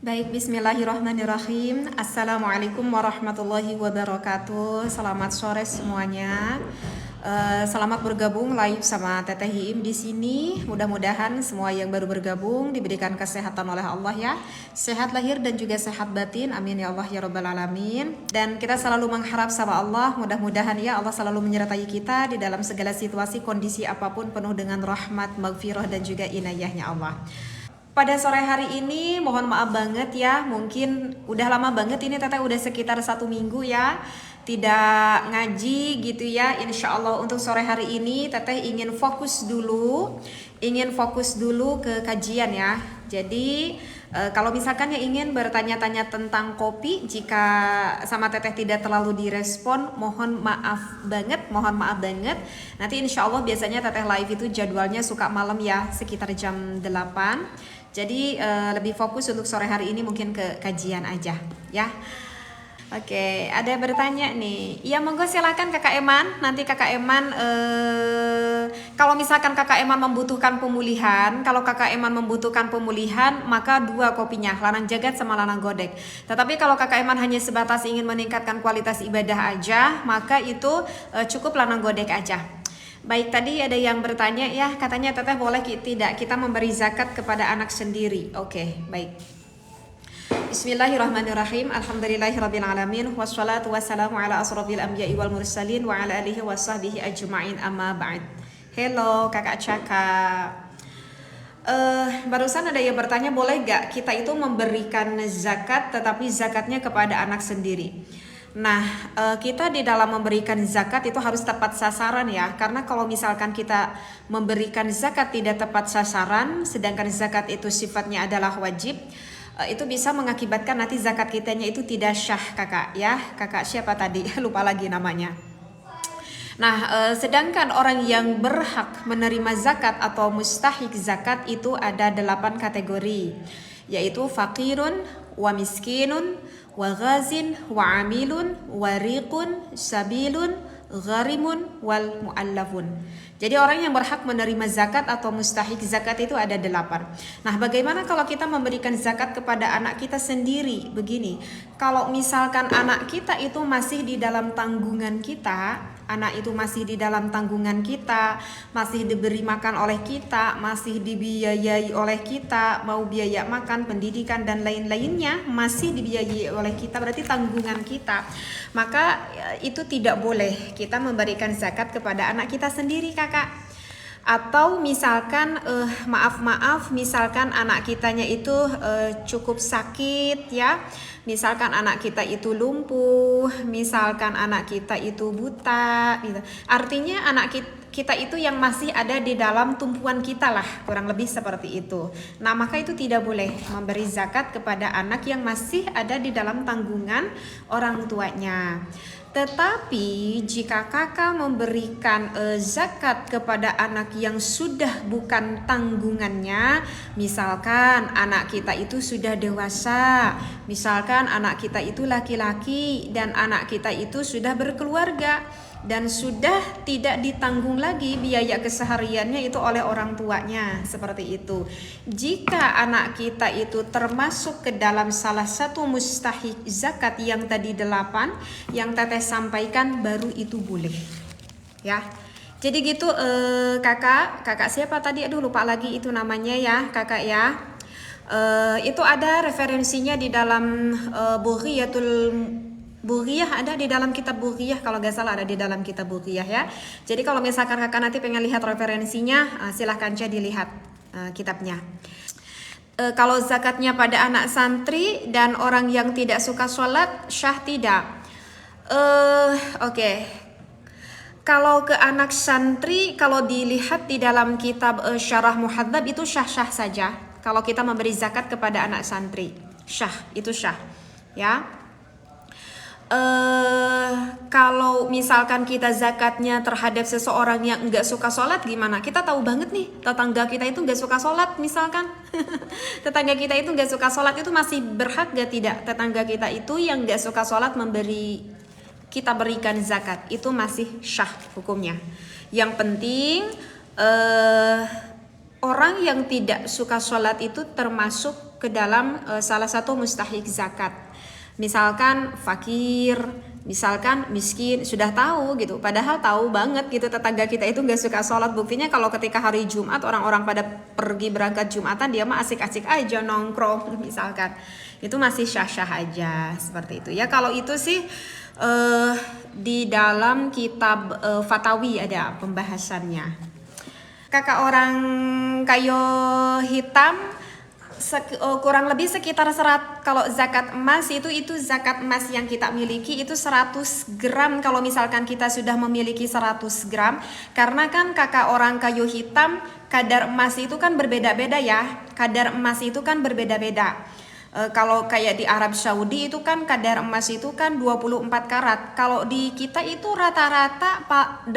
Baik, bismillahirrahmanirrahim. Assalamualaikum warahmatullahi wabarakatuh. Selamat sore semuanya. Selamat bergabung live sama Teteh Hiim di sini. Mudah-mudahan semua yang baru bergabung diberikan kesehatan oleh Allah ya. Sehat lahir dan juga sehat batin. Amin ya Allah ya rabbal alamin. Dan kita selalu mengharap sama Allah, mudah-mudahan ya Allah selalu menyertai kita di dalam segala situasi, kondisi apapun, penuh dengan rahmat, maghfirah dan juga inayahnya Allah. Pada sore hari ini mohon maaf banget ya, mungkin udah lama banget ini Teteh udah sekitar 1 minggu ya tidak ngaji gitu ya. Insya Allah untuk sore hari ini Teteh ingin fokus dulu ke kajian ya. Jadi kalau misalkan yang ingin bertanya-tanya tentang kopi, jika sama Teteh tidak terlalu direspon, mohon maaf banget. Nanti insya Allah biasanya Teteh live itu jadwalnya suka malam ya, sekitar jam 8. Jadi lebih fokus untuk sore hari ini mungkin ke kajian aja ya. Oke, ada yang bertanya nih. Ya monggo silakan Kakak Eman. Nanti Kakak Eman kalau misalkan Kakak Eman membutuhkan pemulihan, maka 2 kopinya, Lanang Jagat sama Lanang Godek. Tetapi kalau Kakak Eman hanya sebatas ingin meningkatkan kualitas ibadah aja, maka itu cukup Lanang Godek aja. Baik, tadi ada yang bertanya ya, katanya Teteh boleh tidak kita memberi zakat kepada anak sendiri. Oke, baik. Bismillahirrahmanirrahim. Alhamdulillahirabbil alamin wassalatu wassalamu ala asrofil anbiya'i wal mursalin wa ala alihi washabbihi ajma'in amma ba'd. Hello Kakak Caka. Barusan ada yang bertanya boleh gak kita itu memberikan zakat tetapi zakatnya kepada anak sendiri. Nah, kita di dalam memberikan zakat itu harus tepat sasaran ya. Karena kalau misalkan kita memberikan zakat tidak tepat sasaran, sedangkan zakat itu sifatnya adalah wajib, itu bisa mengakibatkan nanti zakat kitanya itu tidak syah kakak ya. Kakak siapa tadi? Lupa lagi namanya. Nah, sedangkan orang yang berhak menerima zakat atau mustahik zakat itu ada 8 kategori, yaitu fakirun, wa miskinun, wa ghazin, wa amilun, wa riqun, sabilun, gharimun, wal mu'allafun. Jadi orang yang berhak menerima zakat atau mustahik zakat itu ada 8. Nah, bagaimana kalau kita memberikan zakat kepada anak kita sendiri? Begini, kalau misalkan anak kita itu masih di dalam tanggungan kita, masih diberi makan oleh kita, masih dibiayai oleh kita, mau biaya makan, pendidikan dan lain-lainnya masih dibiayai oleh kita, berarti tanggungan kita. Maka itu tidak boleh kita memberikan zakat kepada anak kita sendiri kakak. Atau misalkan misalkan anak kitanya itu cukup sakit ya, misalkan anak kita itu lumpuh, misalkan anak kita itu buta gitu. Artinya anak kita itu yang masih ada di dalam tumpuan kita lah, kurang lebih seperti itu. Nah, maka itu tidak boleh memberi zakat kepada anak yang masih ada di dalam tanggungan orang tuanya. Tetapi jika kakak memberikan zakat kepada anak yang sudah bukan tanggungannya, misalkan anak kita itu sudah dewasa, misalkan anak kita itu laki-laki dan anak kita itu sudah berkeluarga dan sudah tidak ditanggung lagi biaya kesehariannya itu oleh orang tuanya, seperti itu. Jika anak kita itu termasuk ke dalam salah satu mustahik zakat yang tadi 8 yang Teteh sampaikan, baru itu boleh ya. Jadi gitu kakak siapa tadi, aduh lupa lagi itu namanya ya kakak ya. Itu ada referensinya di dalam Bughiyah, ada di dalam kitab Bughiyah, kalau gak salah ada di dalam kitab Bughiyah ya. Jadi kalau misalkan kakak nanti pengen lihat referensinya, silahkan aja dilihat kitabnya. Kalau zakatnya pada anak santri dan orang yang tidak suka sholat, syah tidak. Oke. Kalau ke anak santri, kalau dilihat di dalam kitab Syarah Muhadzab itu syah-syah saja. Kalau kita memberi zakat kepada anak santri, syah, itu syah ya. Kalau misalkan kita zakatnya terhadap seseorang yang enggak suka sholat, gimana? Kita tahu banget nih tetangga kita itu enggak suka sholat misalkan. Tetangga kita itu enggak suka sholat, itu masih berhak gak tidak tetangga kita itu yang enggak suka sholat kita berikan zakat? Itu masih syah hukumnya. Yang penting orang yang tidak suka sholat itu termasuk ke dalam salah satu mustahik zakat. Misalkan fakir, misalkan miskin, sudah tahu gitu. Padahal tahu banget gitu tetangga kita itu nggak suka sholat. Buktinya kalau ketika hari Jumat orang-orang pada pergi berangkat Jumatan, dia mah asik-asik aja nongkrong misalkan. Itu masih syah-syah aja seperti itu ya. Kalau itu sih di dalam kitab Fatawi ada pembahasannya. Kakak orang kayu hitam kurang lebih sekitar kalau zakat emas itu zakat emas yang kita miliki itu 100 gram kalau misalkan kita sudah memiliki 100 gram, karena kan kakak orang kayu hitam kadar emas itu kan berbeda-beda ya, kadar emas itu kan berbeda-beda. Kalau kayak di Arab Saudi itu kan kadar emas itu kan 24 karat. Kalau di kita itu rata-rata 18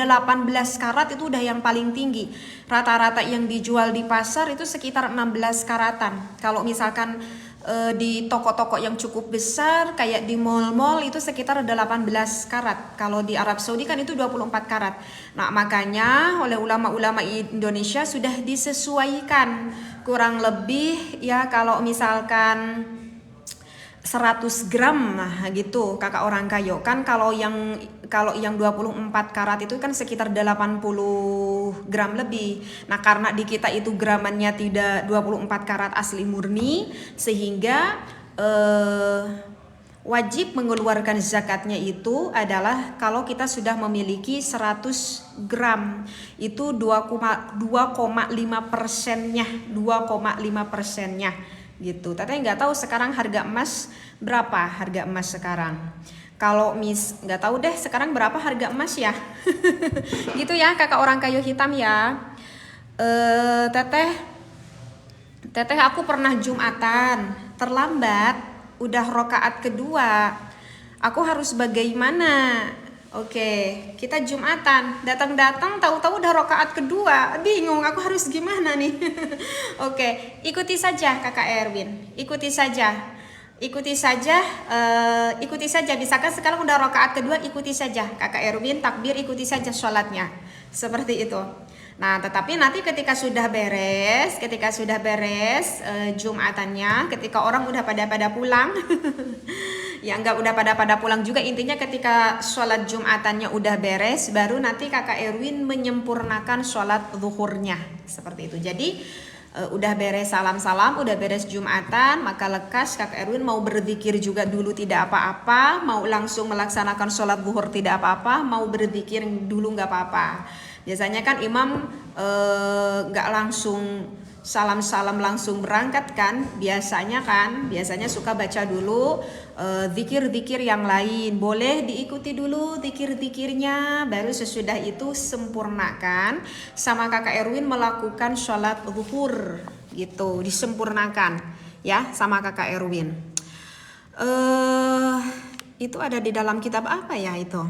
karat itu udah yang paling tinggi. Rata-rata yang dijual di pasar itu sekitar 16 karatan. Kalau misalkan di toko-toko yang cukup besar kayak di mall-mall itu sekitar 18 karat. Kalau di Arab Saudi kan itu 24 karat. Nah, makanya oleh ulama-ulama Indonesia sudah disesuaikan kurang lebih ya, kalau misalkan 100 gram nah gitu kakak orang kayu kan, kalau yang 24 karat itu kan sekitar 80 gram lebih. Nah, karena di kita itu gramannya tidak 24 karat asli murni, sehingga wajib mengeluarkan zakatnya itu adalah kalau kita sudah memiliki 100 gram itu 2,5%-nya 2,5%-nya gitu. Teteh nggak tahu sekarang harga emas berapa, harga emas sekarang. Kalau nggak tahu deh sekarang berapa harga emas ya. Gitu ya kakak orang kayu hitam ya. Teteh aku pernah Jumatan terlambat, udah rokaat kedua, aku harus bagaimana? Oke, kita Jumatan, datang-datang tahu-tahu udah rokaat kedua, bingung aku harus gimana nih. Oke, ikuti saja kakak Erwin, ikuti saja, misalkan sekarang udah rokaat kedua, ikuti saja kakak Erwin, takbir, ikuti saja sholatnya, seperti itu. Nah, tetapi nanti ketika sudah beres Jumatannya, ketika orang udah pada pulang, ya enggak udah pada pulang juga, intinya ketika sholat Jumatannya udah beres, baru nanti kakak Erwin menyempurnakan sholat zuhurnya, seperti itu. Jadi udah beres salam-salam, udah beres Jumatan, maka lekas kakak Erwin mau berzikir juga dulu tidak apa-apa, mau langsung melaksanakan sholat zuhur tidak apa-apa, mau berzikir dulu nggak apa-apa. Biasanya kan imam nggak langsung salam-salam langsung berangkat kan, biasanya suka baca dulu zikir-zikir yang lain, boleh diikuti dulu zikir-zikirnya, baru sesudah itu sempurnakan sama kakak Erwin melakukan sholat zuhur gitu, disempurnakan ya sama kakak Erwin. Itu ada di dalam kitab apa ya itu?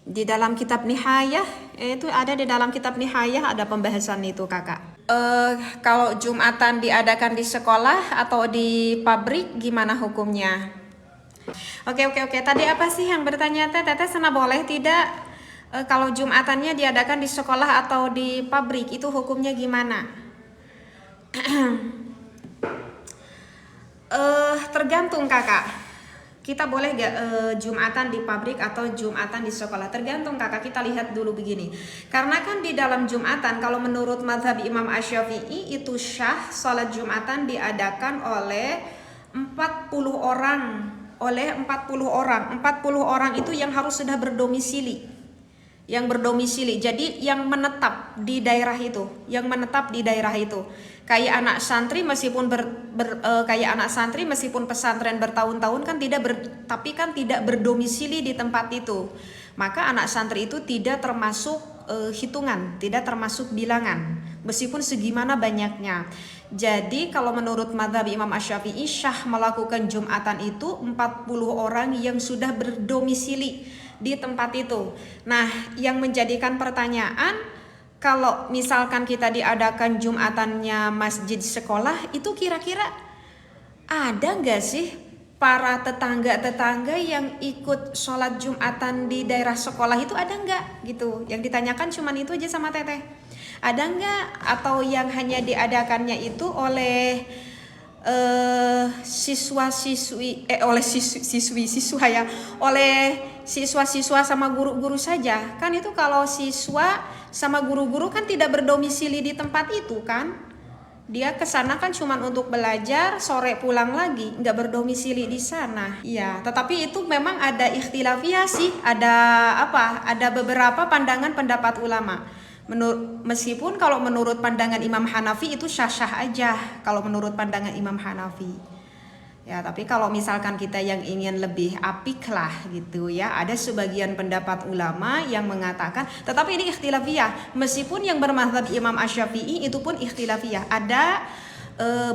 Di dalam kitab Nihayah, itu ada di dalam kitab Nihayah ada pembahasan itu kakak. Kalau Jumatan diadakan di sekolah atau di pabrik gimana hukumnya? Oke. Tadi apa sih yang bertanya Teteh sana boleh tidak? Kalau Jumatannya diadakan di sekolah atau di pabrik itu hukumnya gimana? Tergantung kakak. Kita boleh gak Jumatan di pabrik atau Jumatan di sekolah? Tergantung kakak, kita lihat dulu begini. Karena kan di dalam Jumatan, kalau menurut mazhab Imam Asy-Syafi'i itu syah sholat Jumatan diadakan oleh 40 orang. 40 orang itu yang harus sudah berdomisili. Jadi yang menetap di daerah itu, kayak anak santri meskipun meskipun pesantren bertahun-tahun kan tapi tidak berdomisili di tempat itu, maka anak santri itu tidak termasuk hitungan, tidak termasuk bilangan meskipun segimana banyaknya. Jadi kalau menurut mazhab Imam Asy-Syafi'i syah melakukan Jumatan itu 40 orang yang sudah berdomisili di tempat itu. Nah, yang menjadikan pertanyaan, kalau misalkan kita diadakan Jumatannya masjid sekolah, itu kira-kira ada nggak sih para tetangga-tetangga yang ikut sholat Jumatan di daerah sekolah itu, ada nggak gitu? Yang ditanyakan cuman itu aja sama Teteh. Ada nggak? Atau yang hanya diadakannya itu oleh siswa-siswi oleh siswa ya, oleh siswa-siswa sama guru-guru saja kan? Itu kalau siswa sama guru-guru kan tidak berdomisili di tempat itu kan, dia kesana kan cuma untuk belajar, sore pulang lagi, nggak berdomisili di sana ya. Tetapi itu memang ada ikhtilafiyah sih, ada beberapa pandangan pendapat ulama. Meskipun kalau menurut pandangan Imam Hanafi itu syah-syah aja kalau menurut pandangan Imam Hanafi ya, tapi kalau misalkan kita yang ingin lebih apik lah gitu ya, ada sebagian pendapat ulama yang mengatakan, tetapi ini ikhtilafiyah, meskipun yang bermazhab Imam Asy-Syafi'i itu pun ikhtilafiyah, ada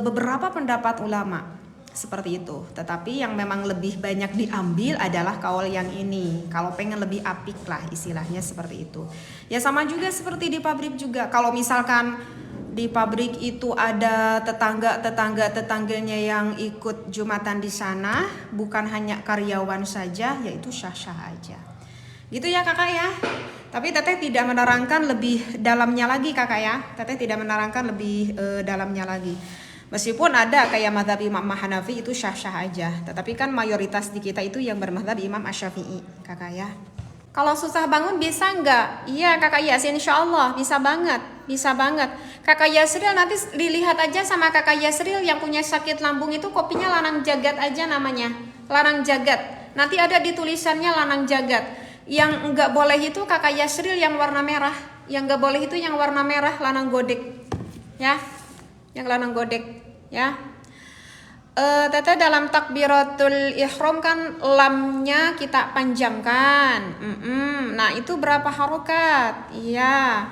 beberapa pendapat ulama seperti itu, tetapi yang memang lebih banyak diambil adalah kaul yang ini, kalau pengen lebih apik lah istilahnya seperti itu ya. Sama juga seperti di pabrik juga, kalau misalkan di pabrik itu ada tetangganya yang ikut jumatan di sana, bukan hanya karyawan saja, yaitu syah-syah aja gitu ya kakak ya. Tapi teteh tidak menerangkan lebih dalamnya lagi kakak ya, teteh tidak menerangkan lebih dalamnya lagi. Meskipun ada kayak mazhab Imam Hanafi itu syah-syah aja, tetapi kan mayoritas di kita itu yang bermazhab Imam Asy-Syafi'i kakak ya. Kalau susah bangun bisa nggak? Iya kakak Yasin, insya Allah bisa banget, bisa banget. Kakak Yasril nanti dilihat aja sama kakak Yasril yang punya sakit lambung itu, kopinya lanang jagat aja namanya, lanang jagat. Nanti ada di tulisannya lanang jagat. Yang nggak boleh itu kakak Yasril yang warna merah, yang nggak boleh itu yang warna merah, lanang godek ya, yang lanang godek ya. Teteh dalam takbiratul ihram kan lamnya kita panjangkan. Nah itu berapa harokat? Iya.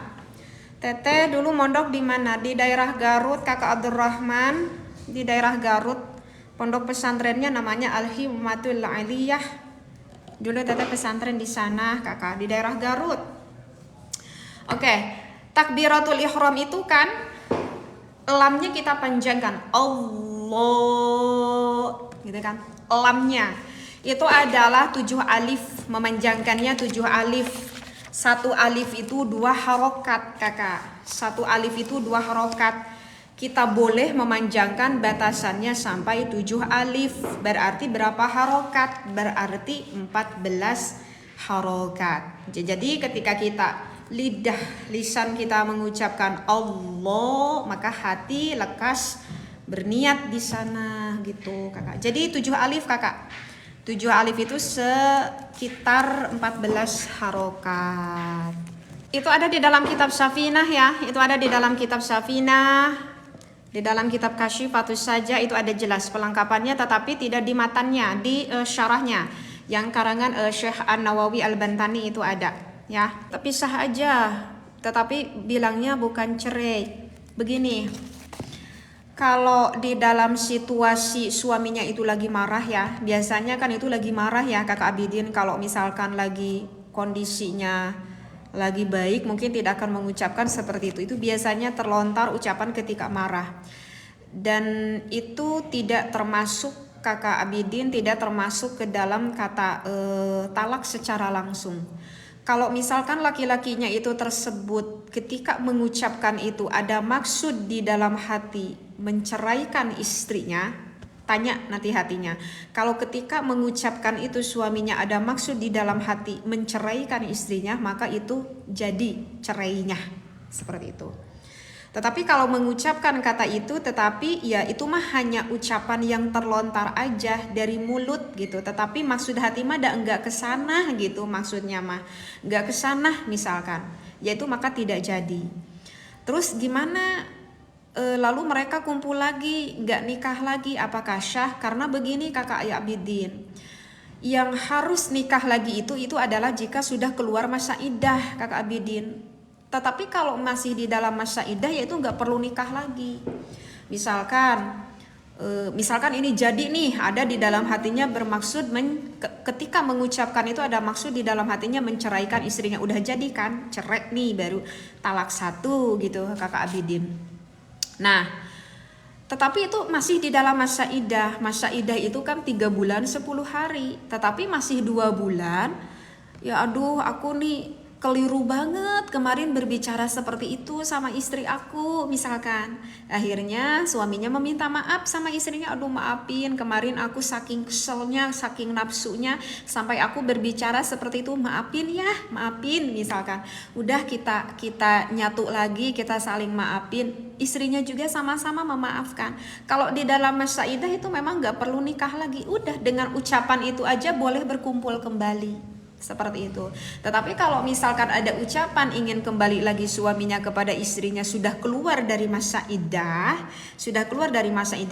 Teteh dulu mondok di mana? Di daerah Garut, kakak Abdurrahman, di daerah Garut. Pondok pesantrennya namanya Al-Himmatul Aliyah. Dulu teteh pesantren di sana kakak, di daerah Garut. Oke, takbiratul ihram itu kan lamnya kita panjangkan, Allah gitu kan, lamnya itu adalah 7 alif, memanjangkannya 7 alif. 1 alif itu 2 harokat kakak, 1 alif itu 2 harokat. Kita boleh memanjangkan batasannya sampai 7 alif. Berarti berapa harokat? Berarti 14 harokat. Jadi ketika kita lisan kita mengucapkan Allah, maka hati lekas berniat di sana gitu kakak. Jadi 7 alif kakak, 7 alif itu sekitar 14 harokat. Itu ada di dalam kitab Safinah ya, itu ada di dalam kitab Safinah, di dalam kitab Kasyifatus saja itu ada jelas pelengkapannya, tetapi tidak di matannya, di syarahnya yang karangan Syekh An-Nawawi Al-Bantani itu ada ya. Tapi sah aja, tetapi bilangnya bukan cerai. Begini, kalau di dalam situasi suaminya itu lagi marah ya, biasanya kan itu lagi marah ya kakak Abidin. Kalau misalkan lagi kondisinya lagi baik, mungkin tidak akan mengucapkan seperti itu. Itu biasanya terlontar ucapan ketika marah. Dan itu tidak termasuk kakak Abidin, tidak termasuk ke dalam kata talak secara langsung. Kalau misalkan laki-lakinya itu tersebut ketika mengucapkan itu ada maksud di dalam hati menceraikan istrinya, tanya nanti hatinya. Kalau ketika mengucapkan itu suaminya ada maksud di dalam hati menceraikan istrinya, maka itu jadi cerainya, seperti itu. Tetapi kalau mengucapkan kata itu, tetapi ya itu mah hanya ucapan yang terlontar aja dari mulut gitu, tetapi maksud hati mah enggak kesana gitu, maksudnya mah enggak kesana misalkan, yaitu maka tidak jadi. Terus gimana? Lalu mereka kumpul lagi, enggak nikah lagi, apakah syah? Karena begini kakak Abidin, yang harus nikah lagi itu adalah jika sudah keluar masa iddah kakak Abidin. Tetapi kalau masih di dalam masa iddah, yaitu nggak perlu nikah lagi. Misalkan ini jadi nih, ada di dalam hatinya bermaksud ketika mengucapkan itu ada maksud di dalam hatinya menceraikan istrinya, udah jadi kan, cerai nih baru talak 1 gitu kakak Abidin. Nah, tetapi itu masih di dalam masa iddah. Masa iddah itu kan 3 bulan 10 hari, tetapi masih 2 bulan. Ya aduh, aku nih keliru banget kemarin berbicara seperti itu sama istri aku misalkan. Akhirnya suaminya meminta maaf sama istrinya, aduh maafin kemarin aku saking keselnya, saking nafsunya sampai aku berbicara seperti itu, maafin ya, maafin misalkan. Udah kita nyatu lagi, kita saling maafin, istrinya juga sama-sama memaafkan. Kalau di dalam masa iddah itu memang gak perlu nikah lagi, udah dengan ucapan itu aja boleh berkumpul kembali. Seperti itu. Tetapi kalau misalkan ada ucapan ingin kembali lagi suaminya kepada istrinya sudah keluar dari masa iddah,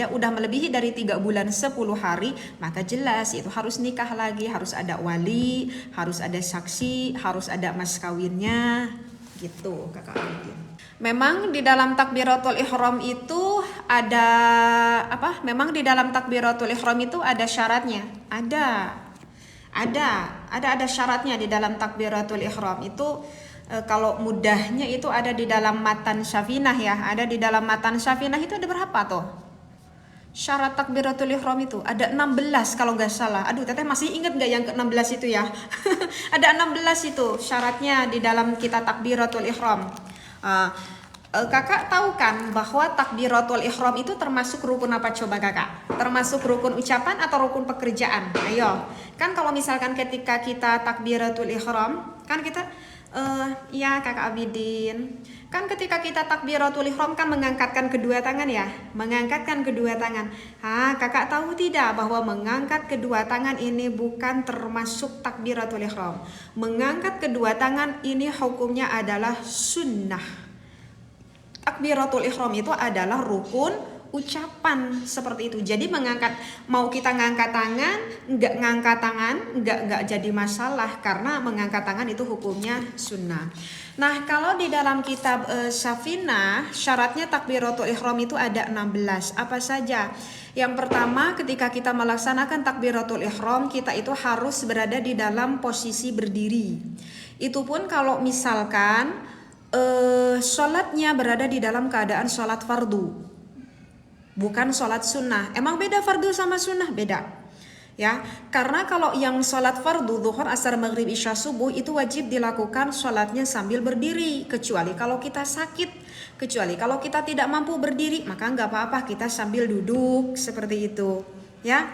udah melebihi dari 3 bulan 10 hari, maka jelas itu harus nikah lagi, harus ada wali, harus ada saksi, harus ada mas kawinnya, gitu Kakak Abidin. Memang di dalam takbiratul ihram itu ada apa? Memang di dalam takbiratul ihram itu ada syaratnya. Ada syaratnya di dalam takbiratul ihram itu. Kalau mudahnya itu ada di dalam matan Syafinah ya. Ada di dalam matan Syafinah itu ada berapa tuh? Syarat takbiratul ihram itu ada 16 kalau nggak salah. Aduh, teteh masih ingat nggak yang ke-16 itu ya? Ada 16 itu syaratnya di dalam kita takbiratul ihram. Kakak tahu kan bahwa takbiratul ihram itu termasuk rukun apa coba kakak? Termasuk rukun ucapan atau rukun pekerjaan? Ayo, kan kalau misalkan ketika kita takbiratul ihram, kan kita ya kakak Abidin, kan ketika kita takbiratul ihram kan mengangkatkan kedua tangan ya, mengangkatkan kedua tangan. Kakak tahu tidak bahwa mengangkat kedua tangan ini bukan termasuk takbiratul ihram. Mengangkat kedua tangan ini hukumnya adalah sunnah. Takbiratul ihram itu adalah rukun ucapan seperti itu. Jadi mau kita ngangkat tangan, enggak jadi masalah karena mengangkat tangan itu hukumnya sunnah. Nah, kalau di dalam kitab Syafinah, syaratnya takbiratul ihram itu ada 16. Apa saja? Yang pertama, ketika kita melaksanakan takbiratul ihram, kita itu harus berada di dalam posisi berdiri. Itu pun kalau misalkan sholatnya berada di dalam keadaan sholat fardu, bukan sholat sunnah. Emang beda fardu sama sunnah? Beda ya, karena kalau yang sholat fardu zuhur, asar, maghrib, isya, subuh itu wajib dilakukan sholatnya sambil berdiri, kecuali kalau kita sakit, kecuali kalau kita tidak mampu berdiri, maka nggak apa-apa kita sambil duduk seperti itu ya,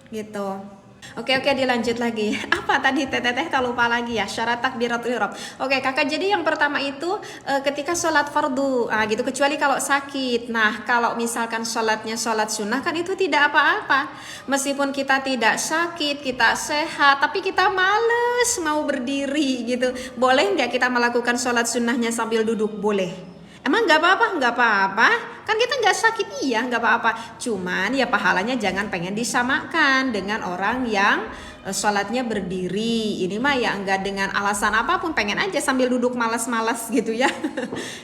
gitu. Oke, dilanjut lagi. Apa tadi teteh tak lupa lagi ya, syarat takbiratul ihram. Oke kakak, jadi yang pertama itu ketika sholat fardu gitu, kecuali kalau sakit. Nah, kalau misalkan sholatnya sholat sunnah kan itu tidak apa-apa. Meskipun kita tidak sakit, kita sehat, tapi kita males mau berdiri gitu, boleh nggak kita melakukan sholat sunnahnya sambil duduk? Boleh. Emang nggak apa-apa? Nggak apa-apa, kan kita nggak sakit, iya nggak apa-apa. Cuman ya pahalanya jangan pengen disamakan dengan orang yang sholatnya berdiri. Ini mah ya enggak dengan alasan apapun, pengen aja sambil duduk malas-malas gitu ya.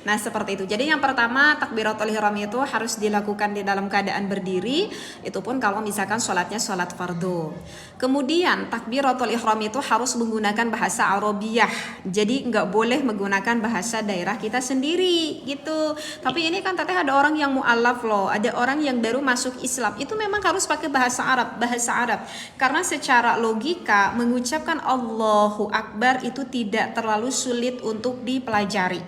Nah seperti itu. Jadi yang pertama takbiratul ihram itu harus dilakukan di dalam keadaan berdiri. Itu pun kalau misalkan sholatnya sholat fardu. Kemudian takbiratul ihram itu harus menggunakan bahasa Arabiyah. Jadi nggak boleh menggunakan bahasa daerah kita sendiri gitu. Tapi ini kan teteh ada orang yang mu'alaf loh, ada orang yang baru masuk Islam, itu memang harus pakai bahasa Arab. Karena secara logika mengucapkan Allahu Akbar itu tidak terlalu sulit untuk dipelajari.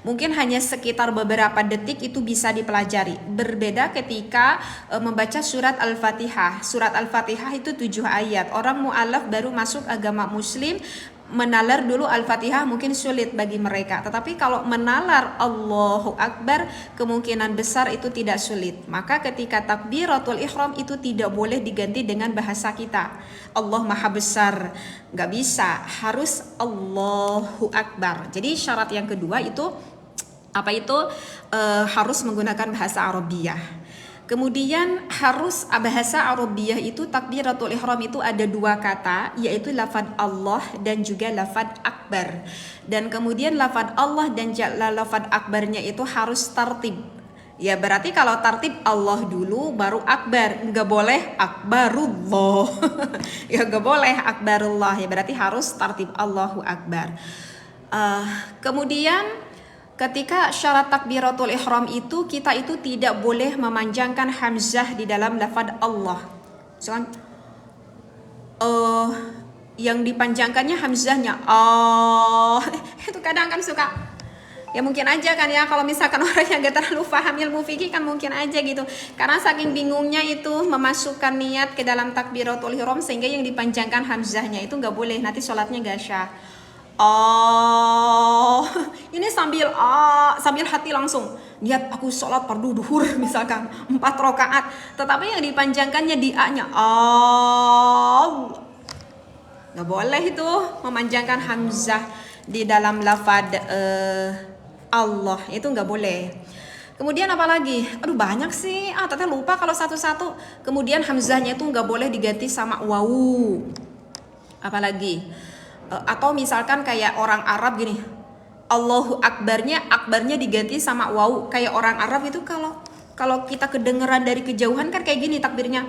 Mungkin hanya sekitar beberapa detik itu bisa dipelajari. Berbeda ketika membaca surat Al-Fatihah. Surat Al-Fatihah itu 7 ayat. Orang mu'alaf baru masuk agama Muslim, menalar dulu Al-Fatihah mungkin sulit bagi mereka. Tetapi kalau menalar Allahu Akbar kemungkinan besar itu tidak sulit. Maka ketika takbiratul ihram itu tidak boleh diganti dengan bahasa kita, Allah Maha Besar, nggak bisa, harus Allahu Akbar. Jadi syarat yang kedua itu harus menggunakan bahasa Arabiyah. Kemudian harus bahasa Arabiyah itu takbiratul ihram itu ada 2 kata, yaitu lafaz Allah dan juga lafaz akbar. Dan kemudian lafaz Allah dan lafaz akbarnya itu harus tartib. Ya berarti kalau tartib Allah dulu baru akbar, nggak boleh akbarullah. Ya nggak boleh akbarullah, ya berarti harus tartib Allahu Akbar. Kemudian ketika syarat takbiratul ihram itu kita itu tidak boleh memanjangkan hamzah di dalam lafaz Allah. Misalkan yang dipanjangkannya hamzahnya. Oh, itu kadang kan suka, ya mungkin aja kan ya, kalau misalkan orang yang gak terlalu paham ilmu fikih kan mungkin aja gitu, karena saking bingungnya itu memasukkan niat ke dalam takbiratul ihram sehingga yang dipanjangkan hamzahnya itu nggak boleh, nanti sholatnya gak syah. Oh, ini sambil hati langsung niat aku sholat fardu duhur misalkan 4 rakaat, tetapi yang dipanjangkannya di a-nya. Oh, nggak boleh itu memanjangkan hamzah di dalam lafad Allah, itu nggak boleh. Kemudian apa lagi? Aduh banyak sih, teteh lupa kalau satu-satu. Kemudian hamzahnya itu nggak boleh diganti sama wawu. Apalagi? Atau misalkan kayak orang Arab gini, Allahu akbarnya diganti sama wawu. Kayak orang Arab itu kalau kita kedengeran dari kejauhan kan kayak gini takbirnya,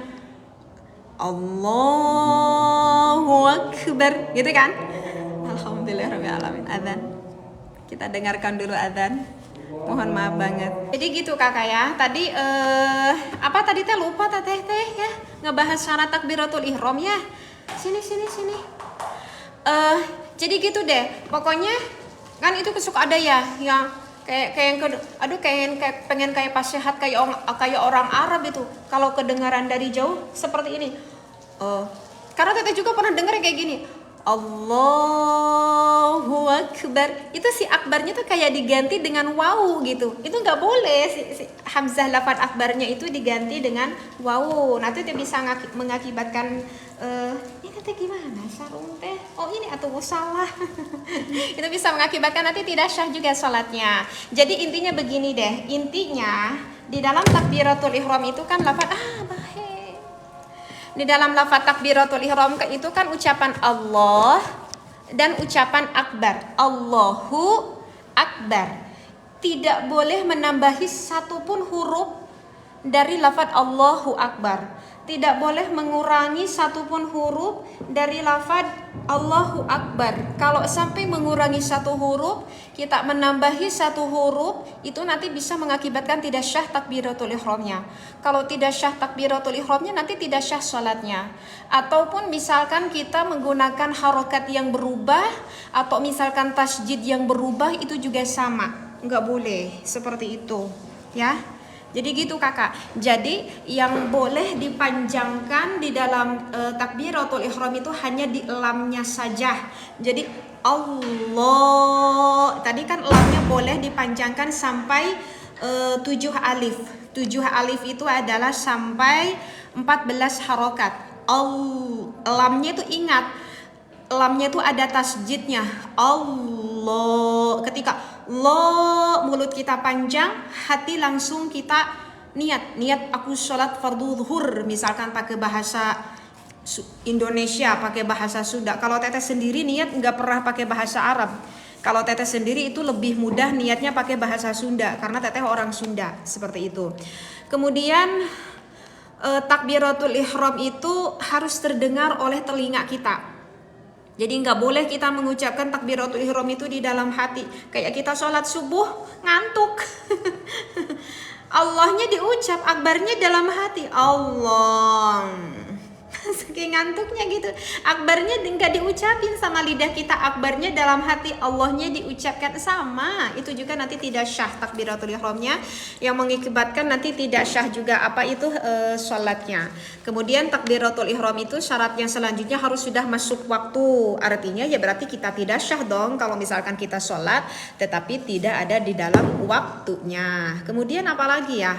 Allahu Akbar, gitu kan? Alhamdulillahirabbil alamin. Adzan. Kita dengarkan dulu adzan. Mohon maaf banget. Jadi gitu kakak ya. Tadi apa tadi teh lupa teh ya, ngebahas syarat takbiratul ihram ya. Sini. Jadi gitu deh. Pokoknya kan itu suka ada ya yang kayak pengen kayak pasihat kayak orang Arab itu. Kalau kedengaran dari jauh seperti ini. Karena teteh juga pernah dengar kayak gini, Allahu Akbar. Itu si akbarnya tuh kayak diganti dengan wawu gitu. Itu nggak boleh, si hamzah lafaz akbarnya itu diganti dengan wawu. Nanti itu bisa mengakibatkan ini teh gimana sarung teh? Oh ini atau salah. Itu bisa mengakibatkan nanti tidak syah juga sholatnya. Jadi intinya begini deh. Intinya di dalam takbiratul ihram itu kan lafaz di dalam lafaz takbiratul ihram itu kan ucapan Allah dan ucapan akbar. Allahu Akbar. Tidak boleh menambahi satupun huruf dari lafaz Allahu Akbar. Tidak boleh mengurangi satupun huruf dari lafaz Allahu Akbar. Kalau sampai mengurangi satu huruf, kita menambahi satu huruf, itu nanti bisa mengakibatkan tidak syah takbiratul ihramnya. Kalau tidak syah takbiratul ihramnya, nanti tidak syah sholatnya. Ataupun misalkan kita menggunakan harokat yang berubah, atau misalkan tasjid yang berubah, itu juga sama. Nggak boleh seperti itu, ya. Jadi gitu kakak. Jadi yang boleh dipanjangkan di dalam takbiratul ihram itu hanya di lamnya saja. Jadi Allah, tadi kan lamnya boleh dipanjangkan sampai 7 alif. 7 alif itu adalah sampai 14 harokat. Lamnya itu ingat, lamnya itu ada tasjidnya. Allah, ketika lo mulut kita panjang, hati langsung kita niat aku sholat fardu zuhur, misalkan pakai bahasa Indonesia, pakai bahasa Sunda. Kalau teteh sendiri niat nggak pernah pakai bahasa Arab. Kalau teteh sendiri itu lebih mudah niatnya pakai bahasa Sunda karena teteh orang Sunda, seperti itu. Kemudian takbiratul ihram itu harus terdengar oleh telinga kita. Jadi nggak boleh kita mengucapkan takbiratul ihram itu di dalam hati. Kayak kita sholat subuh ngantuk. Allahnya diucap, akbarnya dalam hati. Allah. Saking ngantuknya gitu. Akbarnya nggak diucapin sama lidah kita. Akbarnya dalam hati, Allahnya diucapkan sama. Itu juga nanti tidak syah takbiratul ihramnya, yang mengakibatkan nanti tidak syah juga sholatnya. Kemudian takbiratul ihram itu syaratnya selanjutnya harus sudah masuk waktu. Artinya ya berarti kita tidak syah dong kalau misalkan kita sholat tetapi tidak ada di dalam waktunya. Kemudian apa lagi ya?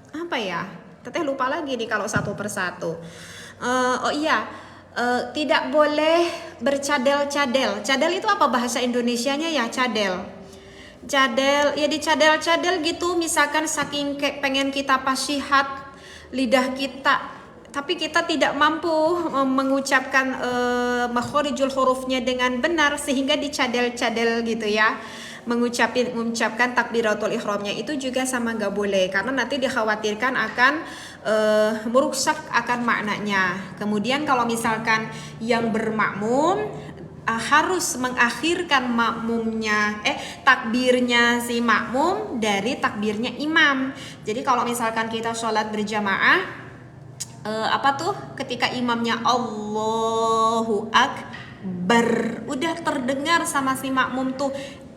Apa ya? Teteh lupa lagi nih kalau satu persatu. Tidak boleh bercadel-cadel. Cadel itu apa bahasa Indonesianya ya? Cadel ya, dicadel-cadel gitu. Misalkan saking pengen kita pasihat lidah kita, tapi kita tidak mampu mengucapkan makhorijul hurufnya dengan benar sehingga dicadel-cadel gitu ya. Mengucapkan takbiratul ihramnya itu juga sama nggak boleh, karena nanti dikhawatirkan akan merusak akan maknanya. Kemudian kalau misalkan yang bermakmum harus mengakhirkan takbirnya si makmum dari takbirnya imam. Jadi kalau misalkan kita sholat berjamaah, ketika imamnya Allahu Akbar, bar. Udah terdengar sama si makmum tuh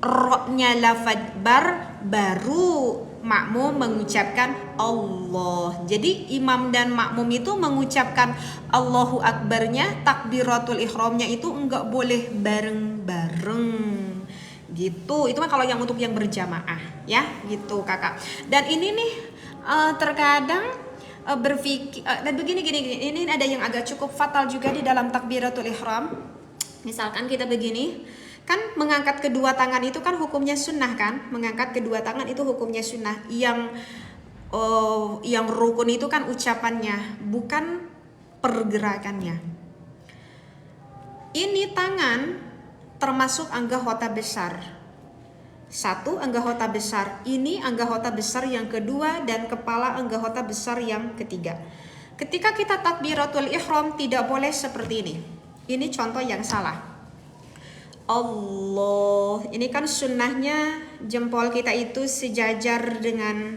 ro-nya lafaz bar, baru makmum mengucapkan Allah. Jadi imam dan makmum itu mengucapkan Allahu Akbarnya, takbiratul ihramnya itu enggak boleh bareng-bareng gitu. Itu mah kalau yang untuk yang berjamaah ya gitu kakak. Dan ini nih terkadang berpikir dan begini ini ada yang agak cukup fatal juga di dalam takbiratul ihram. Misalkan kita begini, kan mengangkat kedua tangan itu kan hukumnya sunnah kan? Mengangkat kedua tangan itu hukumnya sunnah. Yang rukun itu kan ucapannya, bukan pergerakannya. Ini tangan termasuk anggota besar. Satu anggota besar, ini anggota besar yang kedua, dan kepala anggota besar yang ketiga. Ketika kita takbiratul ihram tidak boleh seperti ini. Ini contoh yang salah. Allah, ini kan sunnahnya jempol kita itu sejajar dengan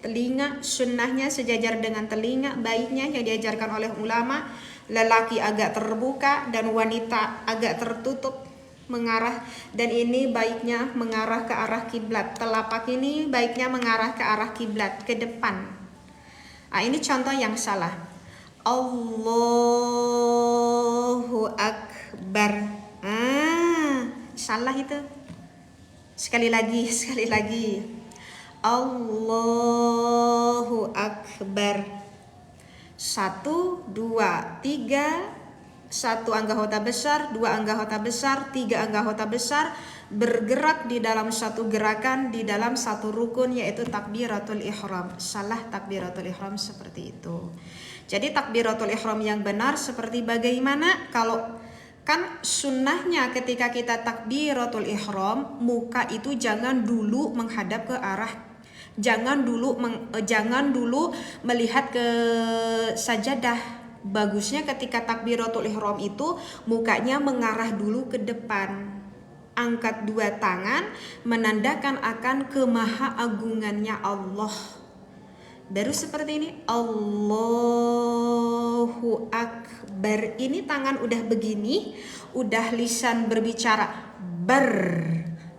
telinga, sunnahnya sejajar dengan telinga. Baiknya yang diajarkan oleh ulama, lelaki agak terbuka dan wanita agak tertutup mengarah, dan ini baiknya mengarah ke arah kiblat. Telapak ini baiknya mengarah ke arah kiblat, ke depan. Ini contoh yang salah. Allahu Akbar. Salah itu. Sekali lagi. Allahu Akbar. 1, 2, 3. 1 anggota besar, 2 anggota besar, 3 anggota besar bergerak di dalam satu gerakan, di dalam satu rukun, yaitu takbiratul ihram. Salah takbiratul ihram seperti itu. Jadi takbiratul ihram yang benar seperti bagaimana? Kalau kan sunnahnya ketika kita takbiratul ihram, muka itu jangan dulu menghadap ke arah, jangan dulu melihat ke sajadah. Bagusnya ketika takbiratul ihram itu mukanya mengarah dulu ke depan. Angkat 2 tangan menandakan akan kemahaagungannya Allah. Baru seperti ini, Allahu Akbar. Ini tangan udah begini, udah lisan berbicara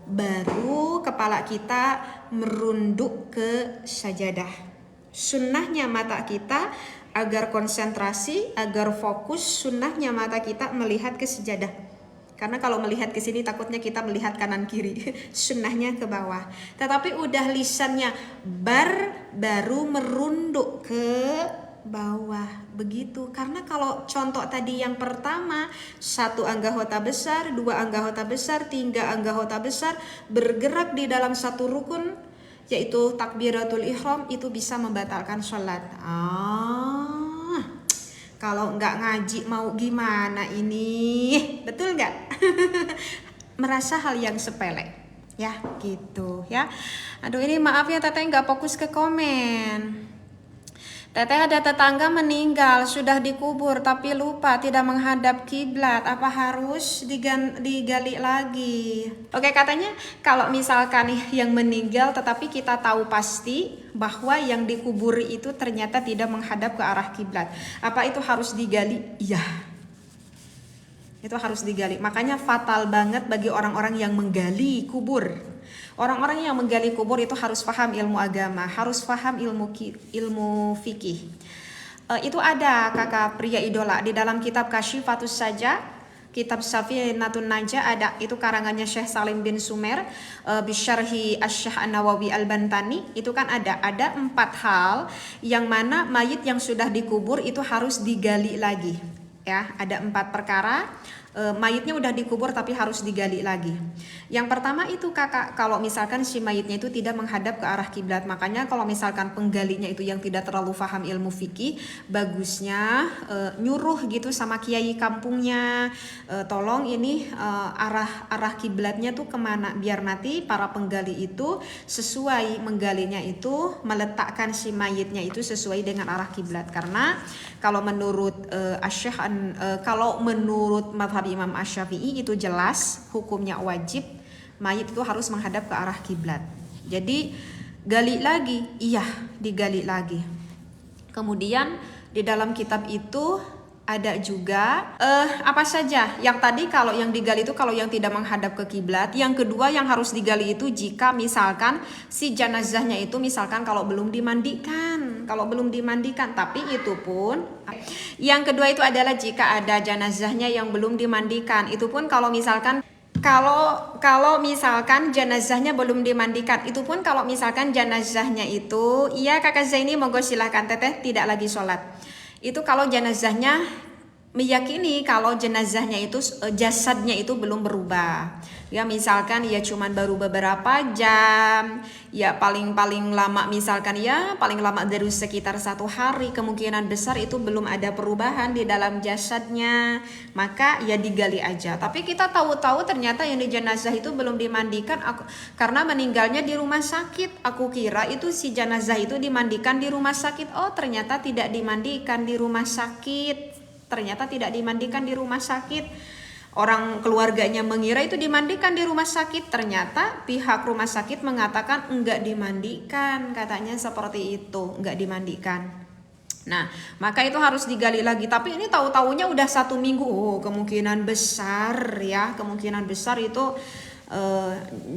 baru kepala kita merunduk ke sajadah. Sunnahnya mata kita agar konsentrasi, agar fokus, sunnahnya mata kita melihat ke sajadah. Karena kalau melihat ke sini takutnya kita melihat kanan kiri. Sunnahnya ke bawah. Tetapi udah lisannya baru merunduk ke bawah. Begitu. Karena kalau contoh tadi yang pertama, 1 anggota besar, 2 anggota besar, 3 anggota besar bergerak di dalam satu rukun, yaitu takbiratul ihram, itu bisa membatalkan sholat. Kalau nggak ngaji mau gimana ini? Betul nggak? Merasa hal yang sepele, ya gitu ya. Aduh ini maaf ya Teteh nggak fokus ke komen. Teteh ada tetangga meninggal, sudah dikubur tapi lupa tidak menghadap kiblat. Apa harus digali lagi? Oke, katanya kalau misalkan yang meninggal tetapi kita tahu pasti bahwa yang dikubur itu ternyata tidak menghadap ke arah kiblat, apa itu harus digali? Iya. Itu harus digali. Makanya fatal banget bagi orang-orang yang menggali kubur. Orang-orang yang menggali kubur itu harus paham ilmu agama, harus paham ilmu fikih. Itu ada kakak pria idola di dalam kitab Kasyifatus Saja, kitab Safinatun Najah, ada itu karangannya Syekh Salim bin Sumer, bisyarhi Asy-Syaikh An-Nawawi Al-Bantani. Itu kan ada 4 hal yang mana mayit yang sudah dikubur itu harus digali lagi. Ya, ada 4 perkara. Mayitnya udah dikubur tapi harus digali lagi. Yang pertama itu kakak, kalau misalkan si mayitnya itu tidak menghadap ke arah kiblat. Makanya kalau misalkan penggalinya itu yang tidak terlalu paham ilmu fikih, bagusnya nyuruh gitu sama kiai kampungnya, tolong ini arah kiblatnya tuh kemana, biar nanti para penggali itu sesuai menggalinya itu meletakkan si mayitnya itu sesuai dengan arah kiblat. Karena kalau menurut kalau menurut madhab Imam Asy-Syafi'i itu jelas hukumnya wajib mayit itu harus menghadap ke arah kiblat. Jadi gali lagi, iya digali lagi. Kemudian di dalam kitab itu Ada juga apa saja yang tadi, kalau yang digali itu kalau yang tidak menghadap ke kiblat. Yang kedua yang harus digali itu jika misalkan si jenazahnya itu misalkan kalau belum dimandikan, tapi itu pun yang kedua itu adalah jika ada jenazahnya yang belum dimandikan, itu pun kalau misalkan misalkan jenazahnya belum dimandikan, itu pun kalau misalkan jenazahnya itu, iya Kakak Zaini, monggo silahkan, Teteh tidak lagi sholat. Itu kalau jenazahnya meyakini kalau jenazahnya itu jasadnya itu belum berubah. Ya misalkan ya cuman baru beberapa jam, ya paling lama misalkan ya paling lama dari sekitar 1 hari, kemungkinan besar itu belum ada perubahan di dalam jasadnya, maka ya digali aja. Tapi kita tahu-tahu ternyata yang di jenazah itu belum dimandikan karena meninggalnya di rumah sakit. Aku kira itu si jenazah itu dimandikan di rumah sakit. Oh ternyata tidak dimandikan di rumah sakit. Orang keluarganya mengira itu dimandikan di rumah sakit, ternyata pihak rumah sakit mengatakan enggak dimandikan, katanya seperti itu, enggak dimandikan. Nah, maka itu harus digali lagi. Tapi ini tahu-taunya udah 1 minggu. Oh, kemungkinan besar itu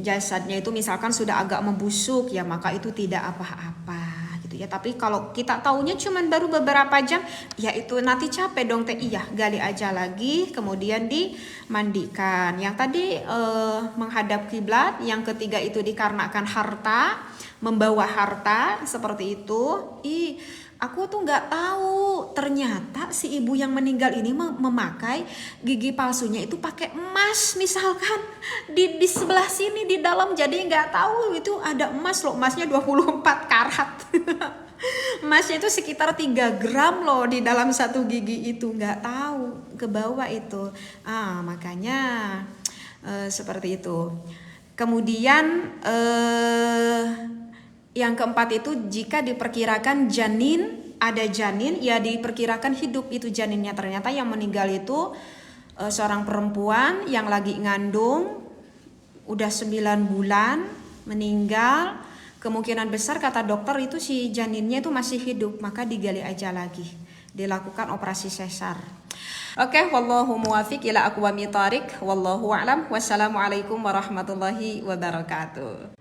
jasadnya itu misalkan sudah agak membusuk, ya maka itu tidak apa-apa. Ya, tapi kalau kita taunya cuman baru beberapa jam, ya itu nanti capek dong Teh. Iya, gali aja lagi kemudian dimandikan. Yang tadi menghadap kiblat, yang ketiga itu dikarenakan harta, membawa harta seperti itu. Aku tuh nggak tahu ternyata si ibu yang meninggal ini memakai gigi palsunya itu pakai emas, misalkan di sebelah sini di dalam, jadi nggak tahu itu ada emas loh, emasnya 24 karat. Emasnya itu sekitar 3 gram loh di dalam 1 gigi itu, nggak tahu ke bawah itu. Makanya seperti itu. Kemudian yang keempat itu jika diperkirakan ada janin, ya diperkirakan hidup itu janinnya. Ternyata yang meninggal itu seorang perempuan yang lagi ngandung, udah 9 bulan meninggal. Kemungkinan besar kata dokter itu si janinnya itu masih hidup, maka digali aja lagi, dilakukan operasi sesar. Oke, wallahu muwafiq ila aqwamit thariq, wallahu a'lam. Wassalamualaikum warahmatullahi wabarakatuh.